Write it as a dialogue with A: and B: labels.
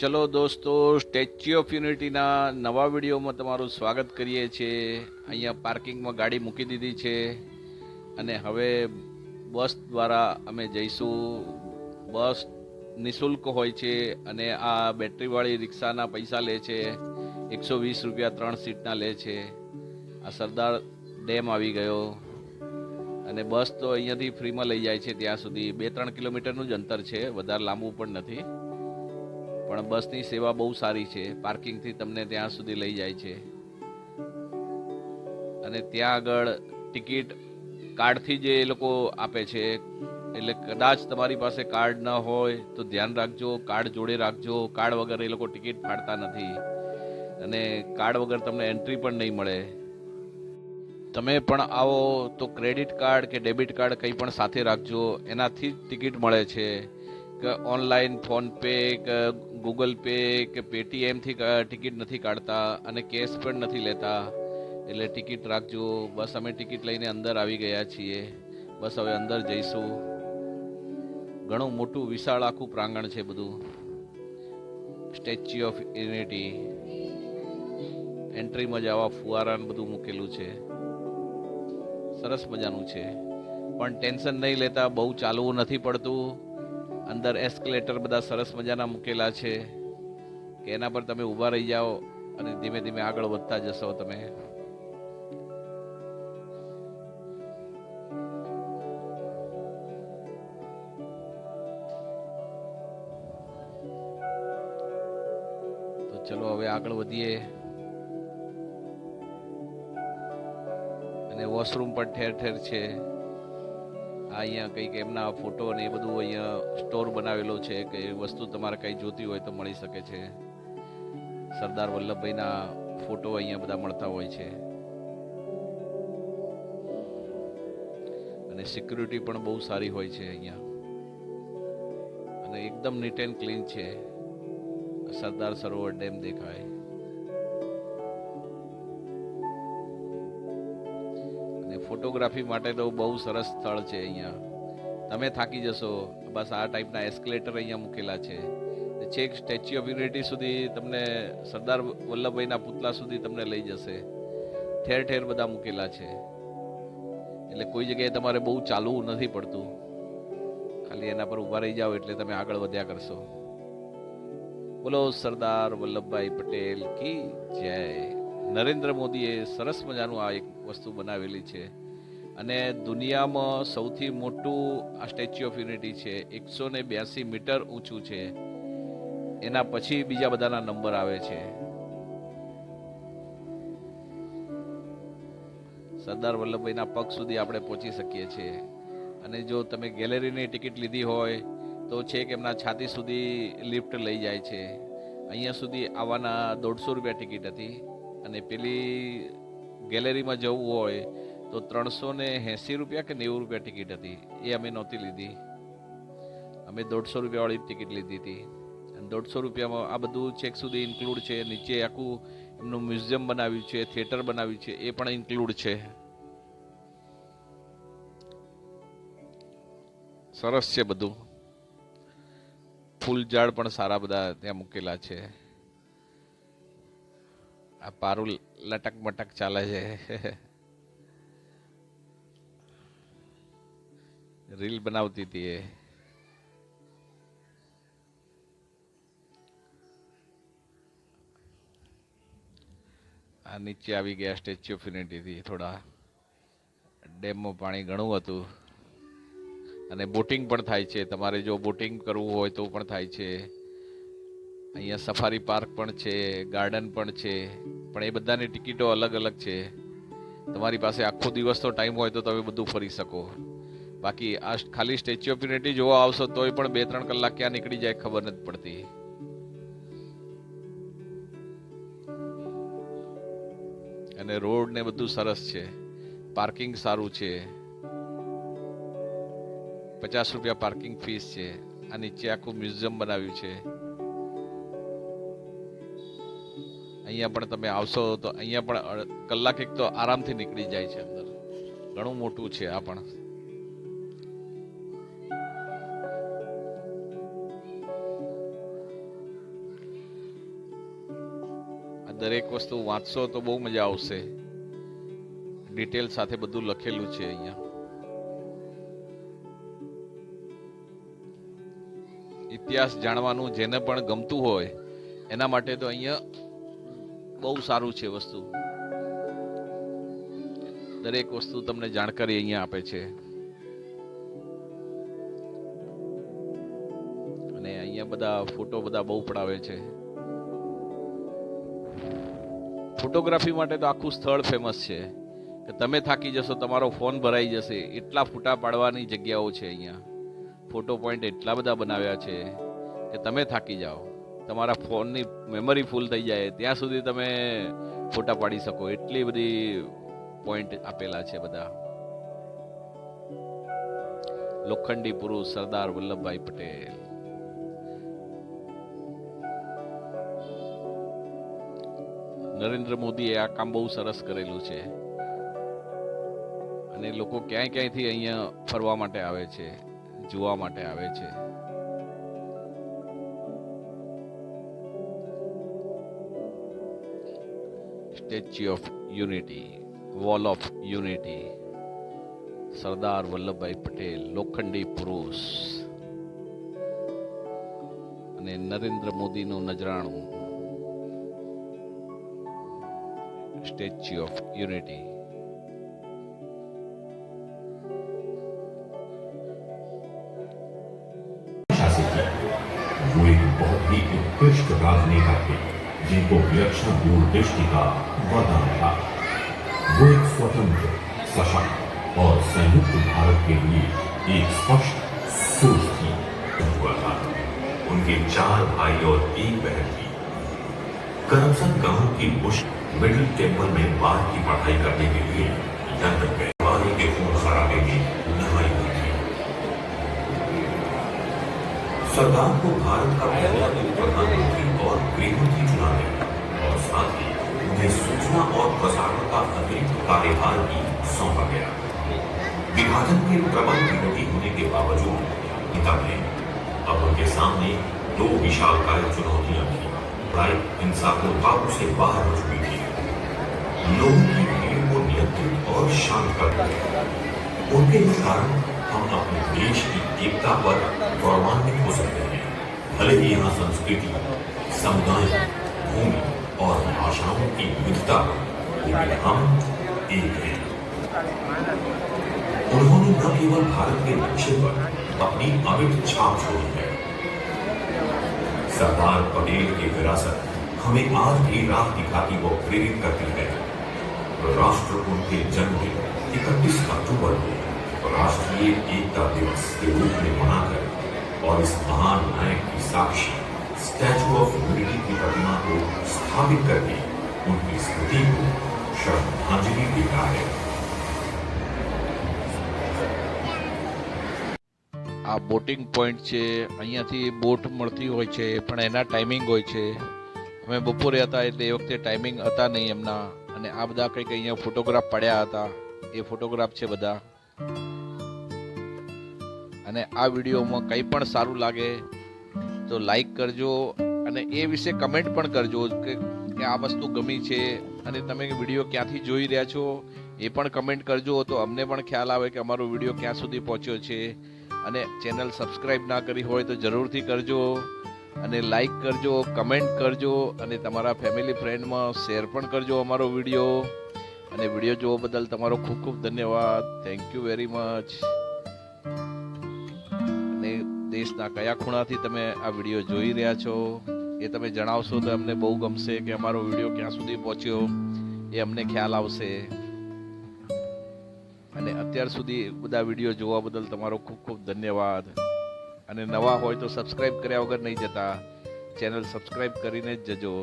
A: ચલો દોસ્તો, statue of યુનિટીના નવા વિડીયોમાં તમારું સ્વાગત કરીએ છીએ. અહીંયા પાર્કિંગમાં ગાડી મૂકી દીધી છે અને હવે બસ દ્વારા અમે જઈશું. બસ નિઃશુલ્ક હોય છે અને આ બેટરીવાળી રિક્ષાના પૈસા લે છે. 120 રૂપિયા 3 સીટના લે છે. આ સરદાર ડેમ આવી ગયો અને બસ તો અહીંયાથી ફ્રીમાં લઈ જાય છે. ત્યાં સુધી 2-3 કિલોમીટરનું જ અંતર છે, વધારે લાંબુ પણ નથી. પણ બસની સેવા બહુ સારી છે. પાર્કિંગથી તમને ત્યાં સુધી લઈ જાય છે અને ત્યાં આગળ ટિકિટ કાર્ડથી જે એ લોકો આપે છે. એટલે કદાચ તમારી પાસે કાર્ડ ન હોય તો ધ્યાન રાખજો, કાર્ડ જોડે રાખજો. કાર્ડ વગર એ લોકો ટિકિટ ફાડતા નથી અને કાર્ડ વગર તમને એન્ટ્રી પણ નહીં મળે. તમે પણ આવો તો ક્રેડિટ કાર્ડ કે ડેબિટ કાર્ડ કંઈ પણ સાથે રાખજો, એનાથી જ ટિકિટ મળે છે. કે ઓનલાઈન ફોનપે કે ગૂગલ પે કે પેટીએમથી ટિકિટ નથી કાઢતા અને કેશ પણ નથી લેતા. એટલે ટિકિટ રાખજો. બસ અમે ટિકિટ લઈને અંદર આવી ગયા છીએ. બસ હવે અંદર જઈશું. ઘણું મોટું વિશાળ આખું પ્રાંગણ છે બધું. સ્ટેચ્યુ ઓફ યુનિટી એન્ટ્રીમાં જ આવા ફુવારાને બધું મૂકેલું છે. સરસ મજાનું છે, પણ ટેન્શન નહીં લેતા, બહુ ચાલવું નથી પડતું. અંદર એસ્કેલેટર બધા સરસ મજાના મૂકેલા છે કે એના પર તમે ઊભા રહી જાઓ અને ધીમે ધીમે આગળ વધતા જશો તમે. તો ચલો હવે આગળ વધીએ. અને વોશરૂમ પણ ઠેર ઠેર છે. અહીંયા કંઈક એમના ફોટો ને એ બધું અહીંયા સ્ટોર બનાવેલો છે કે વસ્તુ તમારે કંઈ જોતી હોય તો મળી શકે છે. સરદાર વલ્લભભાઈના ફોટો અહીંયા બધા મળતા હોય છે અને સિક્યુરિટી પણ બહુ સારી હોય છે અહીંયા અને એકદમ નીટ એન્ડ ક્લીન છે. સરદાર સરોવર ડેમ દેખાય અને ફોટોગ્રાફી માટે તો બહુ સરસ સ્થળ છે અહીંયા. તમે થાકી જશો. બસ આ ટાઈપના એસ્કેલેટર અહીંયા મૂકેલા છે. છેક સ્ટેચ્યુ ઓફ યુનિટી સુધી તમને સરદાર વલ્લભભાઈના પુતળા સુધી તમને લઈ જશે. ઠેર ઠેર બધા મૂકેલા છે એટલે કોઈ જગ્યાએ તમારે બહુ ચાલવું નથી પડતું. ખાલી એના પર ઊભા રહી જાઓ એટલે તમે આગળ વધ્યા કરશો. બોલો સરદાર વલ્લભભાઈ પટેલ કી જય. નરેન્દ્ર મોદીએ સરસ મજાનું આ એક વસ્તુ બનાવેલી છે અને દુનિયામાં સૌથી મોટું આ સ્ટેચ્યુ ઓફ યુનિટી છે. 182 મીટર ઊંચું છે. એના પછી બીજા બધાના નંબર આવે છે. સરદાર વલ્લભભાઈના પગ સુધી આપણે પહોંચી શકીએ છીએ અને જો તમે ગેલેરીની ટિકિટ લીધી હોય તો છેક એમના છાતી સુધી લિફ્ટ લઈ જાય છે. અહીંયા સુધી આવવાના 150 રૂપિયા ટિકિટ હતી અને પેલી ગેલેરીમાં જવું હોય તો 380 રૂપિયા કે 90 રૂપિયા ટિકિટ હતી. એ અમે નહોતી લીધી. અમે 150 રૂપિયાવાળી ટિકિટ લીધી હતી અને 150 રૂપિયામાં આ બધું છેક સુધી ઇન્ક્લુડ છે. નીચે આખું એમનું મ્યુઝિયમ બનાવ્યું છે, થિયેટર બનાવ્યું છે, એ પણ ઇન્ક્લુડ છે. સરસ છે બધું. ફૂલ ઝાડ પણ સારા બધા ત્યાં મૂકેલા છે. આ પારું લટક મટક ચાલે છે. રીલ બનાવતી હતી એ. આ નીચે આવી ગયા સ્ટેચ્યુ ઓફ યુનિટીથી થોડા. ડેમમાં પાણી ઘણું હતું અને બોટિંગ પણ થાય છે. તમારે જો બોટિંગ કરવું હોય તો પણ થાય છે. અહીંયા સફારી પાર્ક પણ છે, ગાર્ડન પણ છે, પણ એ બધાની ટિકિટો અલગ અલગ છે. તમારી પાસે આખો દિવસનો ટાઈમ હોય તો તમે બધું ફરી શકો. બાકી આ ખાલી સ્ટેચ્યુ ઓફ યુનિટી જોવા આવશો તોય પણ 2-3 કલાક ક્યાં નીકળી જાય ખબર નથી પડતી. અને રોડ ને બધું સરસ છે. પાર્કિંગ સારું છે. 50 રૂપિયા પાર્કિંગ ફીસ છે. આ નીચે આખું મ્યુઝિયમ બનાવ્યું છે. અહીંયા પણ તમે આવશો તો અહીંયા પણ કલાક એક તો આરામથી નીકળી જાય છે અંદર. ઘણું મોટું છે આ પણ. દરેક વસ્તુ વાંચશો તો બહુ મજા આવશે. ડિટેલ સાથે બધું લખેલું છે અહીંયા. ઇતિહાસ જાણવાનું જેને પણ ગમતું હોય એના માટે તો અહીંયા બહુ સારું છે વસ્તુ. દરેક વસ્તુ તમને જાણકારી અહીંયા આપે છે. અને અહીંયા બધા ફોટો બધા બહુ પડાવે છે. ફોટોગ્રાફી માટે તો આખું સ્થળ ફેમસ છે કે તમે થાકી જશો, તમારો ફોન ભરાઈ જશે, એટલા ફોટા પાડવાની જગ્યાઓ છે અહીંયા. ફોટો પોઈન્ટ એટલા બધા બનાવ્યા છે કે તમે થાકી જાઓ, તમારા ફોનની મેમરી ફૂલ થઈ જાય ત્યાં સુધી તમે ફોટા પાડી શકો, એટલી બધી પોઈન્ટ આપેલા છે બધા. લોખંડી પુરુષ સરદાર વલ્લભભાઈ પટેલ. નરેન્દ્ર મોદીએ આ કામ બહુ સરસ કરેલું છે અને લોકો ક્યાંય ક્યાંયથી અહીંયા ફરવા માટે આવે છે, જોવા માટે આવે છે. Statue of unity, wall of unity, Sardar Vallabhbhai Patel, લોખંડી પુરુષ અને નરેન્દ્ર મોદીનું નજરાણું. Statue of unity.
B: वो एक बहुत ही उत्कृष्ट राजनेता थे जिनको विलक्षण दूरदृष्टि का वरदान था. वो एक स्वतंत्र, सशक्त और संयुक्त भारत के लिए एक स्पष्ट सोच थी. हुआ था. उनके 4 भाई और 1 बहन थी. करमसद गांव की बुश मिडिल टेम्पल में बार की पढ़ाई करने के लिए लंदन गए. वारी के खून खराबे में नहाई हुई थी. सरदार को भारत का पहला प्रधानमंत्री और गृहमंत्री चुना गया और साथ ही उन्हें सूचना और प्रसारण का अतिरिक्त कार्यभार भी सौंपा गया. विभाजन के प्रबल विरोधी होने के बावजूद पिता ने अब उनके सामने 2 विशालकाय चुनौतियां थी. लड़ाई हिंसा को काबू से बाहर हो चुकी थी. लोगों की भीड़ को नियंत्रित और शांत करना. उनके कारण हम अपने देश की एकता पर गौरवान्वित हो सकते हैं. भले ही यहाँ संस्कृति, समुदाय, भूमि और भाषाओं की विविधता हो, लेकिन हम एक हैं. उन्होंने न केवल भारत के नक्शे पर अपनी अमिट छाप छोड़ी है. सरदार पटेल की विरासत हमें आज भी राह दिखाती व प्रेरित करती है. राष्ट्र उनके जन्मदिन 31 अक्टूबर को राष्ट्रीय एकता दिवस के रूप में मनाकर और इस महान नायक की साक्षी स्टैच्यू ऑफ यूनिटी की प्रतिमा को स्थापित करके उनकी स्मृति को श्रद्धांजलि देता है.
A: આ બોટિંગ પોઈન્ટ છે, અહીંયાથી બોટ મળતી હોય છે પણ એના ટાઈમિંગ હોય છે. અમે બપોરે હતા એટલે એ વખતે ટાઈમિંગ હતા નહીં એમના, અને આ બધા કંઈક અહીંયા ફોટોગ્રાફ પડ્યા હતા, એ ફોટોગ્રાફ છે બધા. અને આ વિડીયોમાં કંઈ પણ સારું લાગે તો લાઈક કરજો અને એ વિશે કમેન્ટ પણ કરજો કે આ વસ્તુ ગમી છે અને તમે વિડીયો ક્યાંથી જોઈ રહ્યા છો એ પણ કમેન્ટ કરજો, તો અમને પણ ખ્યાલ આવે કે અમારો વિડીયો ક્યાં સુધી પહોંચ્યો છે. અને ચેનલ સબસ્ક્રાઈબ ના કરી હોય તો જરૂરથી કરજો અને લાઈક કરજો, કમેન્ટ કરજો અને તમારા ફેમિલી ફ્રેન્ડમાં શેર પણ કરજો અમારો વિડીયો. અને વિડીયો જોવા બદલ તમારો ખૂબ ખૂબ ધન્યવાદ. Thank you very much. અને દેશના કયા ખૂણાથી તમે આ વિડીયો જોઈ રહ્યા છો એ તમે જણાવશો તો અમને બહુ ગમશે કે અમારો વિડીયો ક્યાં સુધી પહોંચ્યો એ અમને ખ્યાલ આવશે. અને અત્યાર સુધી બધા વિડીયો જોવા બદલ તમારો ખૂબ ખૂબ ધન્યવાદ. અને નવા હોય તો સબસ્ક્રાઈબ કર્યા વગર નહીં જતા, ચેનલ સબસ્ક્રાઈબ કરીને જ જજો.